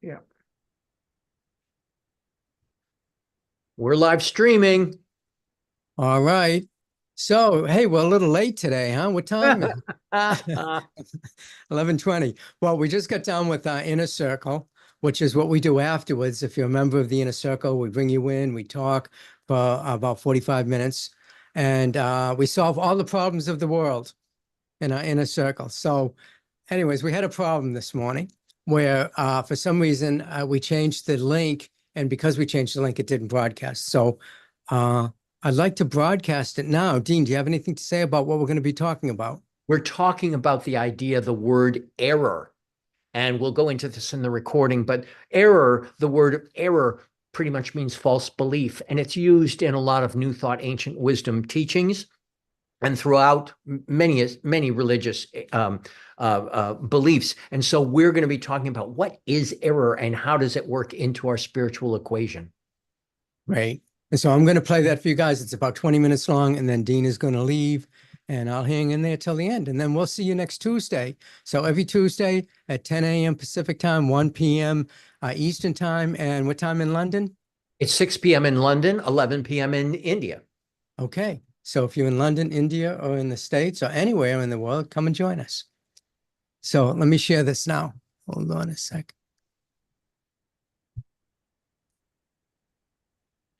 Yeah. We're live streaming. All right. So, hey, we're a little late today, huh? What time is it? 11:20. Well, we just got done with our inner circle, which is what we do afterwards. If you're a member of the inner circle, we bring you in, we talk for about 45 minutes, and we solve all the problems of the world in our inner circle. So, anyways, we had a problem this morning where for some reason we changed the link, and because we changed the link, it didn't broadcast. So, I'd like to broadcast it now. Dean, do you have anything to say about what we're going to be talking about? We're talking about the idea, the word error. And we'll go into this in the recording, but error, the word error pretty much means false belief. And it's used in a lot of New Thought, Ancient Wisdom teachings and throughout many religious beliefs. And so we're going to be talking about what is error and how does it work into our spiritual equation. Right. And so I'm going to play that for you guys. It's about 20 minutes long, and then Dean is going to leave, and I'll hang in there till the end. And then we'll see you next Tuesday. So every Tuesday at 10 a.m. Pacific time, 1 p.m. Eastern time. And what time in London? It's 6 p.m. in London, 11 p.m. in India. Okay. So if you're in London, India, or in the States, or anywhere in the world, come and join us. So let me share this now. Hold on a sec.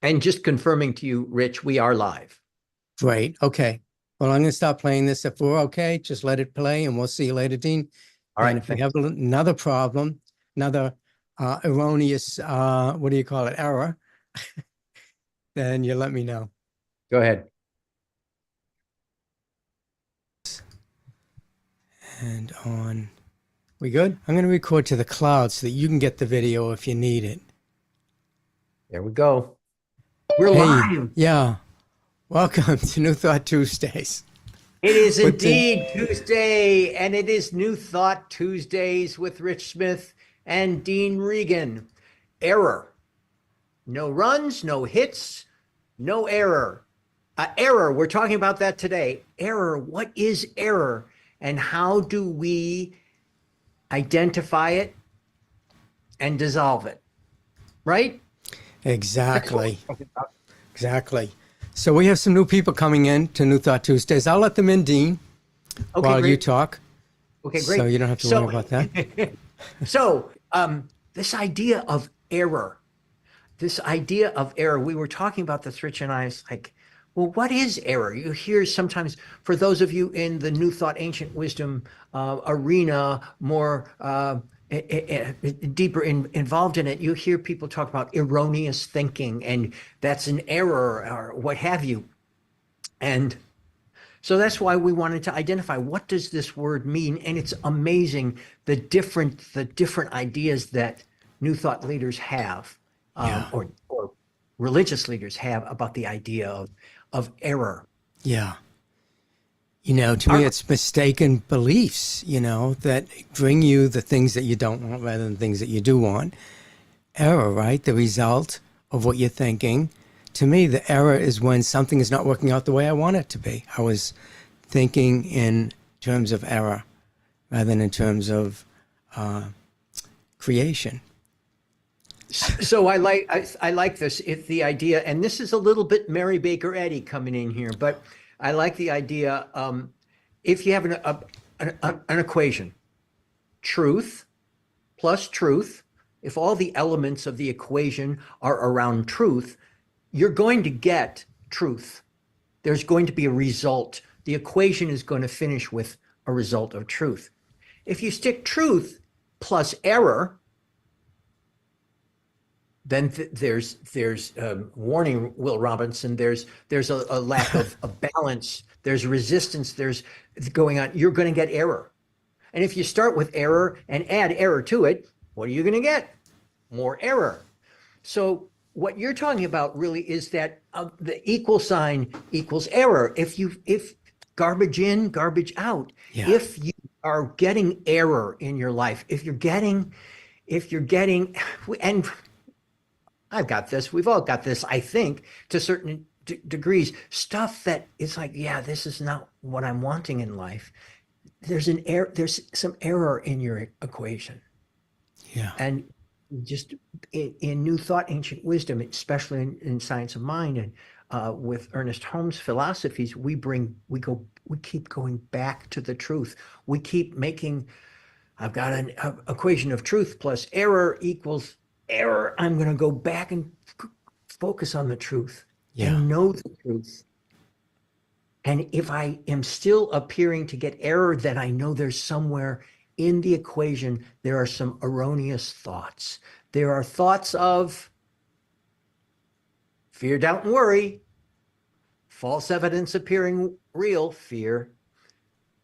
And just confirming to you, Rich, we are live. Great. Okay. Well, I'm going to stop playing this. If we're okay, just let it play, and we'll see you later, Dean. All right. And if we have another problem, another erroneous, what do you call it, error, then you let me know. Go ahead. And on. We good? I'm going to record to the cloud so that you can get the video if you need it. There we go. We're Hey, live. yeah. Welcome to New Thought Tuesdays. It is indeed Tuesday, and it is New Thought Tuesdays with Rich Smith and Dean Regan. Error. No runs, no hits, no error. Error, we're talking about that today. Error, what is error? And how do we identify it and dissolve it? Right? Exactly. Exactly. So we have some new people coming in to New Thought Tuesdays. I'll let them in, Dean, while you talk. Okay, great. So you don't have to worry about that. So this idea of error, we were talking about this, Rich and I, it's like, well, what is error? You hear sometimes, for those of you in the New Thought, Ancient Wisdom arena, more deeper involved in it, you hear people talk about erroneous thinking, and that's an error or what have you. And so that's why we wanted to identify, what does this word mean? And it's amazing the different ideas that New Thought leaders have, or religious leaders have about the idea of error. Yeah. You know, to me, it's mistaken beliefs, you know, that bring you the things that you don't want rather than things that you do want. Error, right? The result of what you're thinking. To me, the error is when something is not working out the way I want it to be. I was thinking in terms of error rather than in terms of creation. So I like this. It's the idea, and this is a little bit Mary Baker Eddy coming in here, but I like the idea. If you have an equation, truth plus truth, if all the elements of the equation are around truth, you're going to get truth. There's going to be a result. The equation is going to finish with a result of truth. If you stick truth plus error, then there's warning, Will Robinson, there's a lack of balance, there's resistance, there's going on, you're going to get error. And if you start with error and add error to it, what are you going to get? More error. So what you're talking about really is that the equal sign equals error. If garbage in, garbage out, if you are getting error in your life, if you're getting, and I've got this, we've all got this, I think, to certain degrees, stuff that it's like, yeah, this is not what I'm wanting in life. There's some error in your equation. Yeah. And just in New Thought, Ancient Wisdom, especially in Science of Mind and with Ernest Holmes' philosophies, we keep going back to the truth. We keep making, I've got an equation of truth plus error equals error. I'm going to go back and focus on the truth Yeah. and know the truth. And if I am still appearing to get error, then I know there's somewhere in the equation, there are some erroneous thoughts. There are thoughts of fear, doubt, and worry, false evidence appearing real, fear.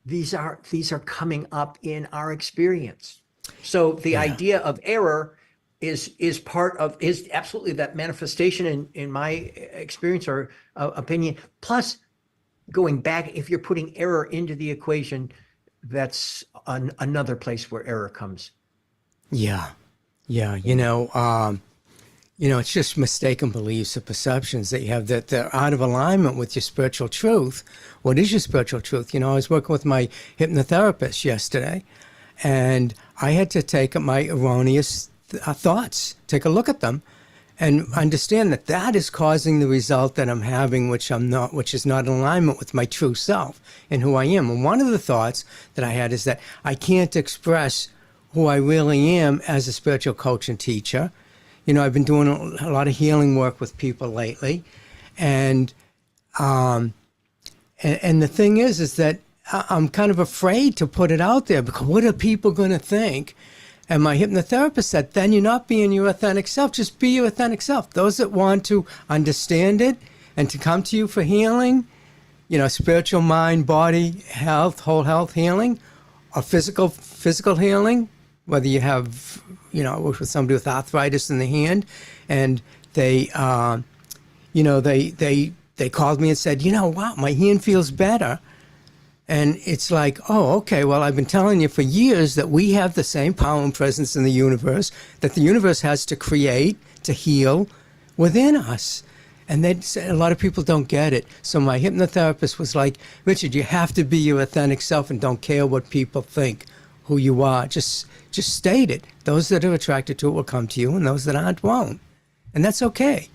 These are coming up in our experience. So the Yeah. idea of error is part of is absolutely that manifestation in my experience or opinion. Plus, going back, if you're putting error into the equation, that's another place where error comes. Yeah. Yeah. It's just mistaken beliefs or perceptions that you have that they're out of alignment with your spiritual truth. What is your spiritual truth? I was working with my hypnotherapist yesterday, and I had to take my erroneous thoughts, take a look at them, and understand that that is causing the result that I'm having, which is not in alignment with my true self and who I am. And one of the thoughts that I had is that I can't express who I really am as a spiritual coach and teacher. I've been doing a lot of healing work with people lately, and the thing is that I'm kind of afraid to put it out there because what are people going to think? And my hypnotherapist said, then you're not being your authentic self. Just be your authentic self. Those that want to understand it and to come to you for healing, spiritual, mind, body, health, whole health healing, or physical healing, whether you have, I worked with somebody with arthritis in the hand, and they called me and said, wow, my hand feels better. And it's like, oh, okay, well, I've been telling you for years that we have the same power and presence in the universe, that the universe has to create, to heal within us. And a lot of people don't get it. So my hypnotherapist was like, Richard, you have to be your authentic self and don't care what people think, who you are. Just state it. Those that are attracted to it will come to you, and those that aren't won't. And that's okay.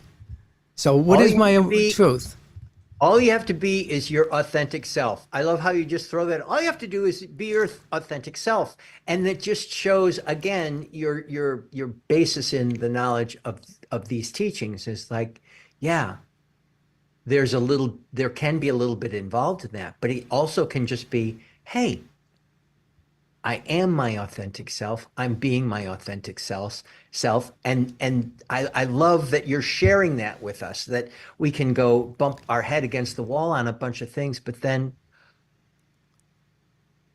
So what is my truth? All you have to be is your authentic self. I love how you just throw that. All you have to do is be your authentic self. And that just shows, again, your basis in the knowledge of these teachings is like, yeah, there can be a little bit involved in that, but it also can just be, hey, I am my authentic self. I'm being my authentic self. And I love that you're sharing that with us, that we can go bump our head against the wall on a bunch of things, but then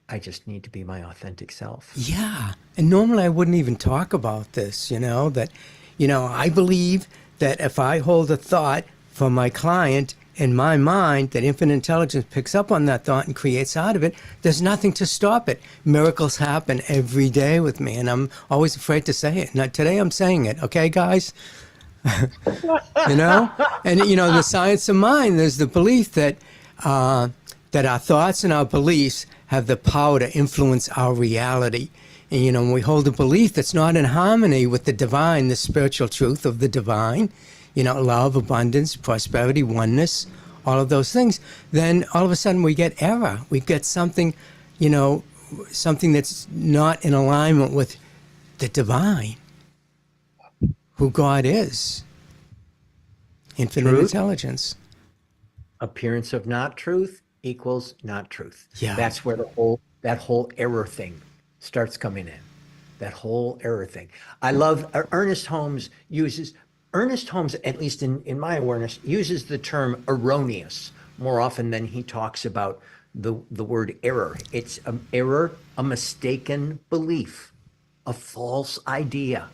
I just need to be my authentic self. Yeah. And normally I wouldn't even talk about this, I believe that if I hold a thought for my client in my mind, that infinite intelligence picks up on that thought and creates out of it, there's nothing to stop it. Miracles happen every day with me, and I'm always afraid to say it. Now, today I'm saying it, okay, guys? And, the science of mind, there's the belief that that our thoughts and our beliefs have the power to influence our reality. And, when we hold a belief that's not in harmony with the divine, the spiritual truth of the divine, love, abundance, prosperity, oneness, all of those things, then all of a sudden we get error. We get something, something that's not in alignment with the divine, who God is. Infinite Truth. Intelligence. Appearance of not truth equals not truth. Yeah. That's where that whole error thing starts coming in. That whole error thing. I love Ernest Holmes, at least in my awareness, uses the term erroneous more often than he talks about the word error. It's an error, a mistaken belief, a false idea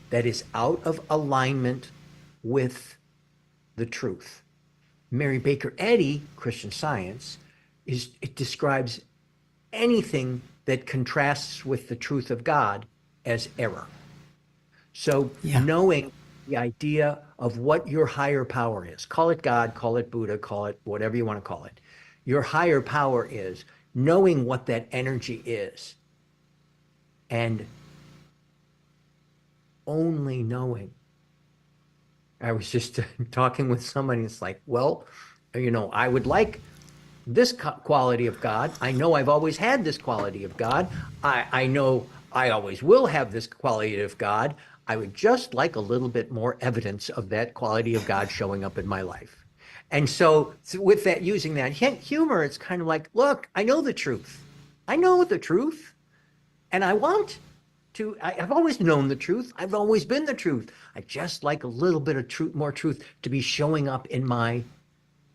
that is out of alignment with the truth. Mary Baker Eddy, Christian Science, it describes anything that contrasts with the truth of God as error. So knowing the idea of what your higher power is, call it God, call it Buddha, call it whatever you want to call it. Your higher power is knowing what that energy is and only knowing. I was just talking with somebody. It's like, well, I would like this quality of God. I know I've always had this quality of God. I know I always will have this quality of God. I would just like a little bit more evidence of that quality of God showing up in my life. And so with that, using that humor, it's kind of like, look, I know the truth. I know the truth. And I want to, I've always known the truth. I've always been the truth. I just like a little bit of truth, more truth to be showing up in my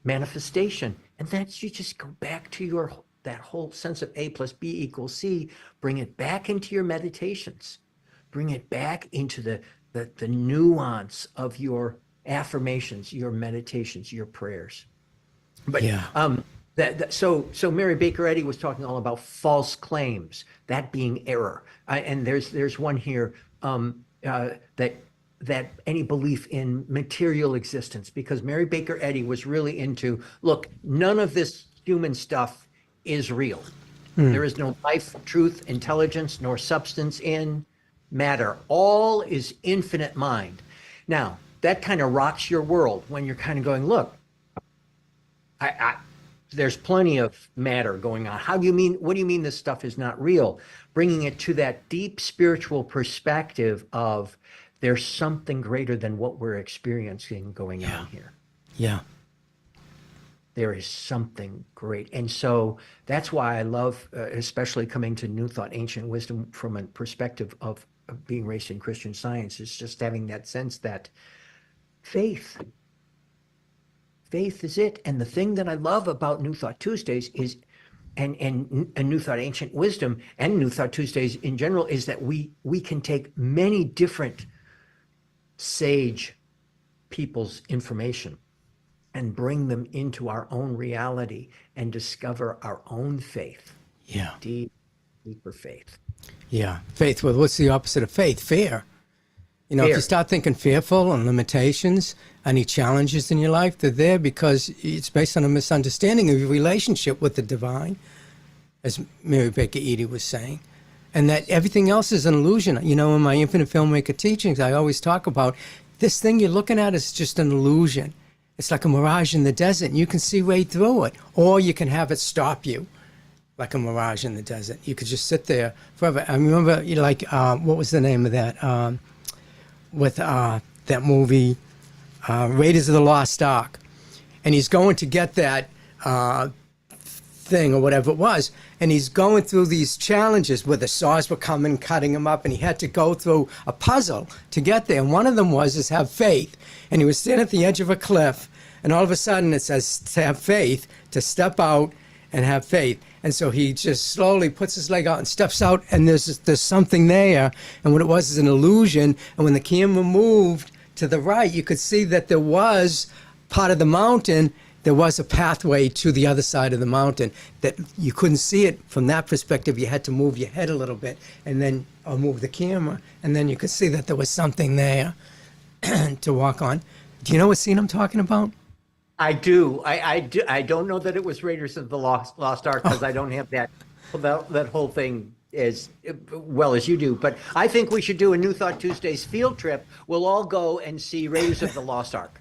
manifestation. And that's, you just go back to that whole sense of A plus B equals C, bring it back into your meditations, bring it back into the nuance of your affirmations, your meditations, your prayers. But Yeah. so Mary Baker Eddy was talking all about false claims, that being error. And there's one here that any belief in material existence, because Mary Baker Eddy was really into, look, none of this human stuff is real. There is no life, truth, intelligence, nor substance in matter. All is infinite mind. Now, that kind of rocks your world when you're kind of going, look, there's plenty of matter going on. What do you mean this stuff is not real? Bringing it to that deep spiritual perspective of there's something greater than what we're experiencing going on here. Yeah. There is something great. And so that's why I love, especially coming to New Thought, Ancient Wisdom from a perspective of being raised in Christian Science, is just having that sense that faith is it. And the thing that I love about New Thought Tuesdays is, and New Thought Ancient Wisdom and New Thought Tuesdays in general, is that we can take many different sage people's information and bring them into our own reality and discover our own faith. Yeah. Deeper faith. Yeah. Faith. Well, what's the opposite of faith? Fear. You know, if you start thinking fearful and limitations, any challenges in your life, they're there because it's based on a misunderstanding of your relationship with the divine, as Mary Baker Eddy was saying, and that everything else is an illusion. You know, in my Infinite Filmmaker teachings, I always talk about this thing you're looking at is just an illusion. It's like a mirage in the desert, and you can see right through it, or you can have it stop you, like a mirage in the desert. You could just sit there forever. I remember, you know, like, what was the name of that? With that movie, Raiders of the Lost Ark. And he's going to get that thing or whatever it was, and he's going through these challenges where the saws were coming, cutting him up, and he had to go through a puzzle to get there. And one of them was have faith. And he was standing at the edge of a cliff, and all of a sudden it says to have faith, to step out and have faith. And so he just slowly puts his leg out and steps out, and there's something there. And what it was is an illusion. And when the camera moved to the right, you could see that there was part of the mountain. There was a pathway to the other side of the mountain that you couldn't see it from that perspective. You had to move your head a little bit and then move the camera. And then you could see that there was something there to walk on. Do you know what scene I'm talking about? I do. I do. I don't know that it was Raiders of the Lost Ark, because I don't have that whole thing as well as you do. But I think we should do a New Thought Tuesdays field trip. We'll all go and see Raiders of the Lost Ark.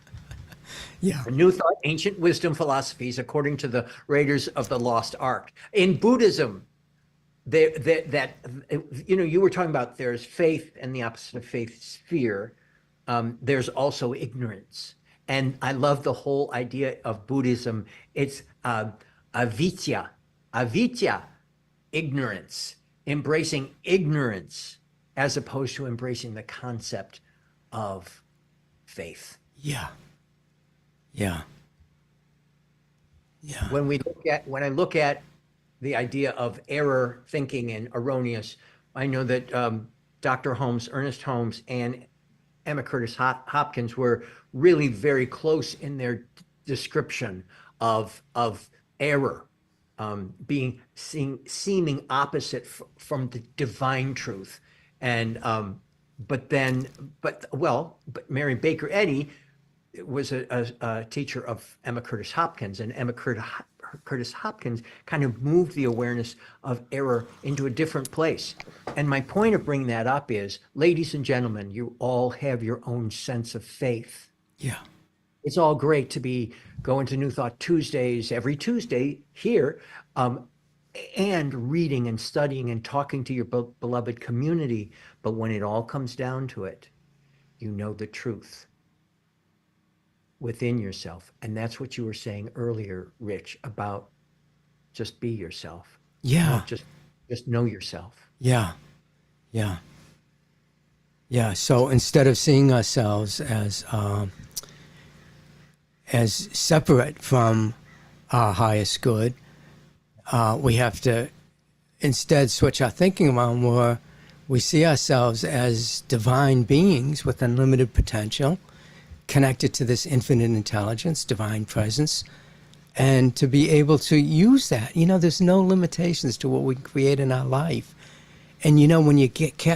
Yeah. New Thought, Ancient Wisdom Philosophies according to the Raiders of the Lost Ark. In Buddhism, that you were talking about there's faith, and the opposite of faith is fear. There's also ignorance. And I love the whole idea of Buddhism. It's avidya, ignorance, embracing ignorance as opposed to embracing the concept of faith. Yeah. Yeah. Yeah. When I look at the idea of error thinking and erroneous, I know that Dr. Holmes, Ernest Holmes, and Emma Curtis Hopkins were really very close in their description of error seeming opposite from the divine truth. And but Mary Baker Eddy was a teacher of Emma Curtis Hopkins, and Emma Curtis Hopkins kind of moved the awareness of error into a different place. And my point of bringing that up is, ladies and gentlemen, you all have your own sense of faith. Yeah. It's all great to be going to New Thought Tuesdays every Tuesday here, and reading and studying and talking to your beloved community. But when it all comes down to it, you know the truth within yourself. And that's what you were saying earlier, Rich, about just be yourself. Yeah. Just know yourself. Yeah. Yeah. Yeah. So instead of seeing ourselves as separate from our highest good, we have to instead switch our thinking around where we see ourselves as divine beings with unlimited potential, connected to this infinite intelligence, divine presence, and to be able to use that. There's no limitations to what we can create in our life. And when you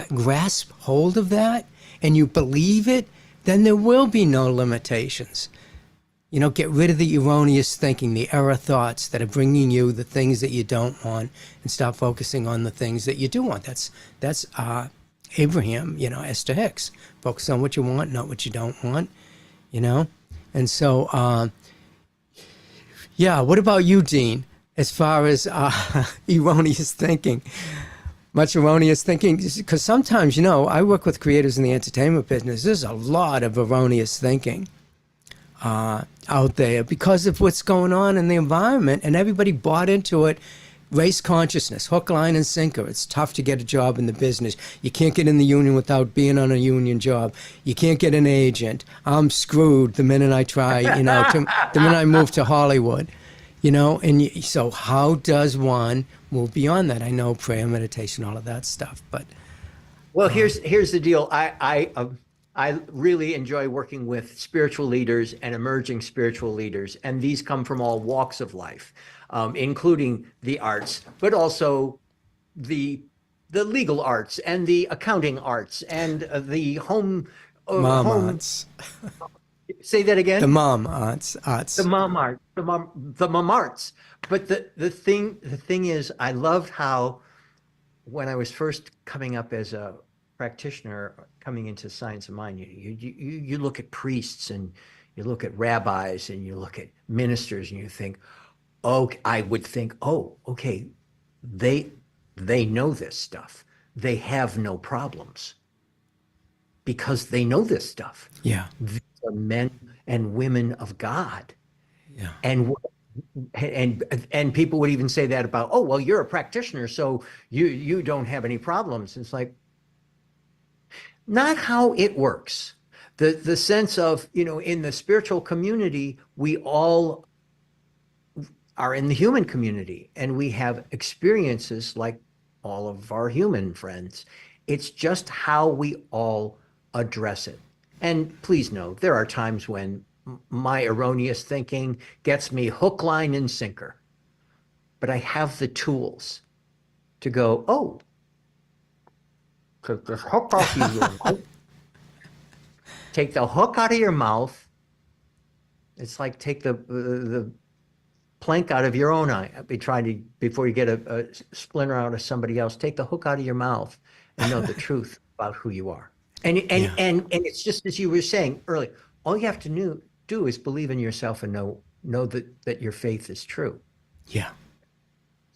grasp hold of that and you believe it, then there will be no limitations. Get rid of the erroneous thinking, the error thoughts that are bringing you the things that you don't want, and start focusing on the things that you do want. That's Abraham, Esther Hicks. Focus on what you want, not what you don't want, And so, what about you, Dean, as far as erroneous thinking? Much erroneous thinking, because sometimes, I work with creators in the entertainment business. There's a lot of erroneous thinking out there because of what's going on in the environment, and everybody bought into it. Race consciousness, hook, line, and sinker. It's tough to get a job in the business. You can't get in the union without being on a union job. You can't get an agent. I'm screwed the minute I try, the minute I move to Hollywood, so how does one move beyond that? I know prayer, meditation, all of that stuff, but. Well, here's the deal. I really enjoy working with spiritual leaders and emerging spiritual leaders, and these come from all walks of life, including the arts, but also the legal arts and the accounting arts and the home arts. Say that again. The mom arts. The mom art. The mom arts. But the thing is, I loved how when I was first coming up as a practitioner coming into Science of Mind, you look at priests and you look at rabbis and you look at ministers and you think, I would think, okay, they know this stuff. They have no problems because they know this stuff. Yeah. These are men and women of God. Yeah. And people would even say that about, well, you're a practitioner, so you don't have any problems. It's like, not how it works. The sense of, in the spiritual community, we all are in the human community and we have experiences like all of our human friends. It's just how we all address it. And please know, there are times when my erroneous thinking gets me hook, line, and sinker. But I have the tools to go, take this hook off of your mouth. Take the hook out of your mouth. It's like take the plank out of your own eye. Before you get a splinter out of somebody else, take the hook out of your mouth and know the truth about who you are. And it's just as you were saying earlier, all you have to do is believe in yourself and know that your faith is true. Yeah.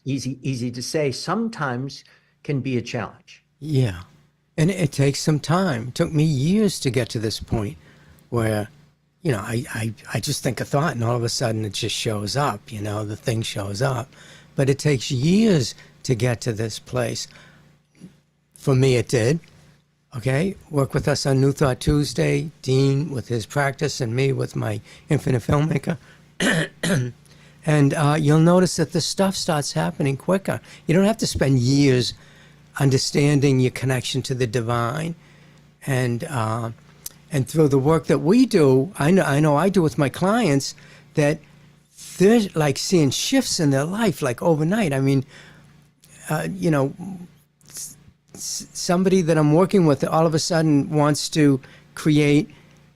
Easy to say, sometimes can be a challenge. Yeah. And it takes some time. It took me years to get to this point where, I just think a thought and all of a sudden it just shows up, the thing shows up. But it takes years to get to this place. For me, it did. Okay. Work with us on New Thought Tuesday, Dean with his practice and me with my Infinite Filmmaker. And you'll notice that the stuff starts happening quicker. You don't have to spend years understanding your connection to the divine, and through the work that we do, I know I do with my clients, that they're like seeing shifts in their life like overnight. I mean, somebody that I'm working with all of a sudden wants to create,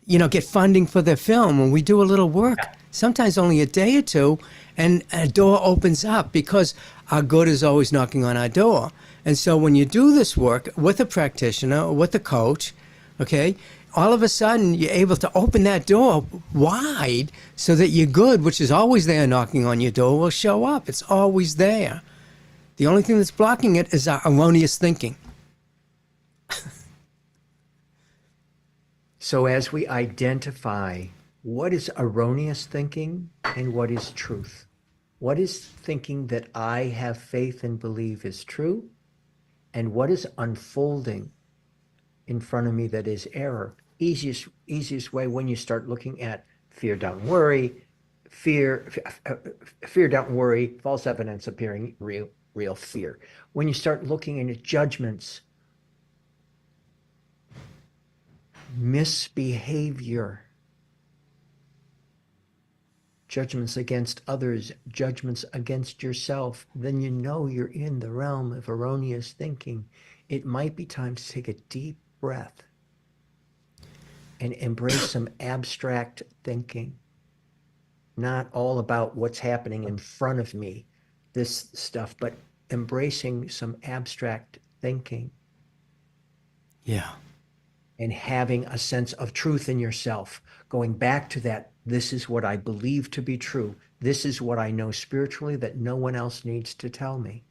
get funding for their film, and we do a little work sometimes only a day or two, and a door opens up because our good is always knocking on our door. And so when you do this work with a practitioner or with a coach, okay, all of a sudden you're able to open that door wide so that your good, which is always there knocking on your door, will show up. It's always there. The only thing that's blocking it is our erroneous thinking. So as we identify what is erroneous thinking and what is truth, what is thinking that I have faith and believe is true, and what is unfolding in front of me that is error. Easiest way, when you start looking at fear, doubt, and worry, fear, doubt, and worry, false evidence appearing real fear. When you start looking into judgments, misbehavior, judgments against others, judgments against yourself, then you know you're in the realm of erroneous thinking. It might be time to take a deep breath and embrace some abstract thinking. Not all about what's happening in front of me, this stuff, but embracing some abstract thinking. Yeah. And having a sense of truth in yourself, going back to that, this is what I believe to be true. This is what I know spiritually that no one else needs to tell me.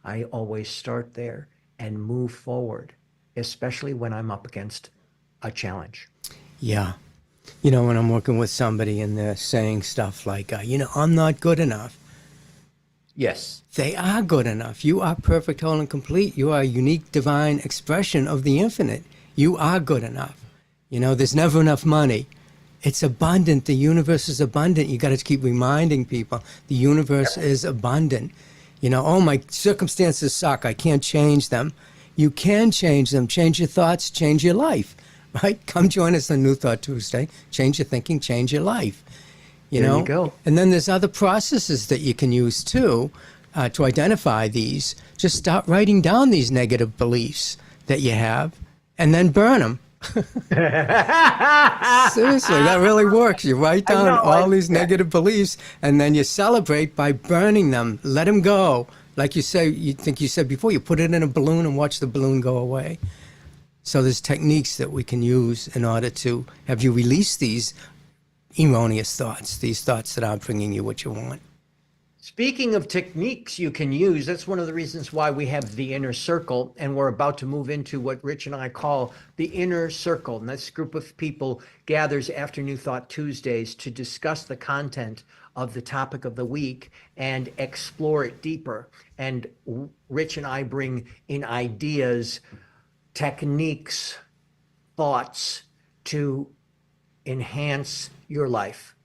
I always start there and move forward, especially when I'm up against a challenge. Yeah. You know, when I'm working with somebody and they're saying stuff like, I'm not good enough. Yes. They are good enough. You are perfect, whole, and complete. You are a unique divine expression of the infinite. You are good enough. There's never enough money. It's abundant. The universe is abundant. You got to keep reminding people the universe is abundant. Oh, my circumstances suck. I can't change them. You can change them. Change your thoughts, change your life, right? Come join us on New Thought Tuesday. Change your thinking, change your life. There you go. And then there's other processes that you can use too to identify these. Just start writing down these negative beliefs that you have and then burn them. Seriously, that really works. You write down all these negative beliefs and then you celebrate by burning them. Let them go. Like you said before, you put it in a balloon and watch the balloon go away. So there's techniques that we can use in order to have you release these erroneous thoughts, these thoughts that aren't bringing you what you want. Speaking of techniques you can use, that's one of the reasons why we have the inner circle, and we're about to move into what Rich and I call the inner circle. And this group of people gathers after New Thought Tuesdays to discuss the content of the topic of the week and explore it deeper. And Rich and I bring in ideas, techniques, thoughts to enhance your life,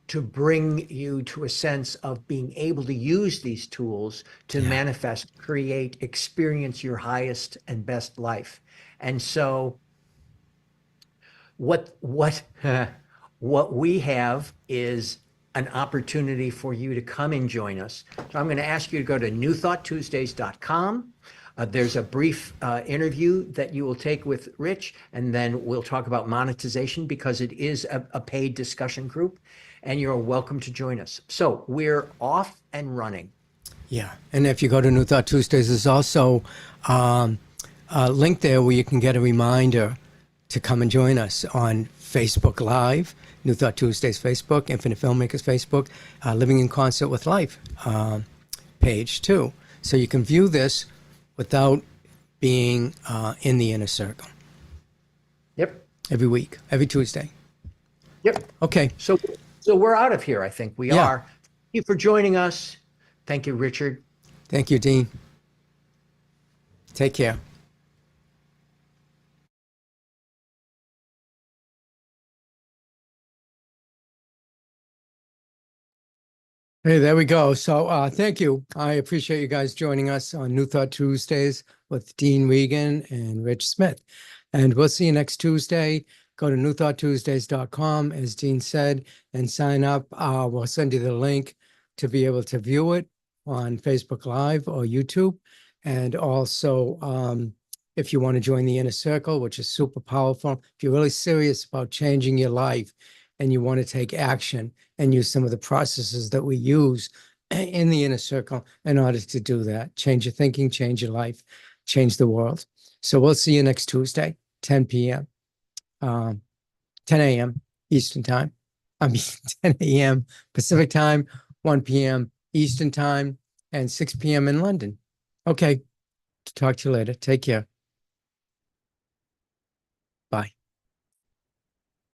to bring you to a sense of being able to use these tools to manifest, create, experience your highest and best life. And so what we have is an opportunity for you to come and join us. So I'm going to ask you to go to newthoughttuesdays.com. There's a brief interview that you will take with Rich, and then we'll talk about monetization because it is a paid discussion group, and you're welcome to join us. So we're off and running. Yeah, and if you go to New Thought Tuesdays, there's also a link there where you can get a reminder to come and join us on Facebook Live, New Thought Tuesdays Facebook, Infinite Filmmakers Facebook, Living in Concert with Life page too. So you can view this without being in the inner circle. Yep. Every week, every Tuesday. Yep. Okay. So we're out of here, I think. We are. Thank you for joining us. Thank you, Richard. Thank you, Dean. Take care. Hey, there we go. So thank you. I appreciate you guys joining us on New Thought Tuesdays with Dean Regan and Rich Smith. And we'll see you next Tuesday. Go to newthoughttuesdays.com, as Dean said, and sign up. We'll send you the link to be able to view it on Facebook Live or YouTube. And also, if you want to join the Inner Circle, which is super powerful, if you're really serious about changing your life and you want to take action, and use some of the processes that we use in the inner circle in order to do that. Change your thinking, change your life, change the world. So we'll see you next Tuesday, 10 p.m., 10 a.m. Eastern time. I mean, 10 a.m. Pacific time, 1 p.m. Eastern time, and 6 p.m. in London. Okay. Talk to you later. Take care. Bye.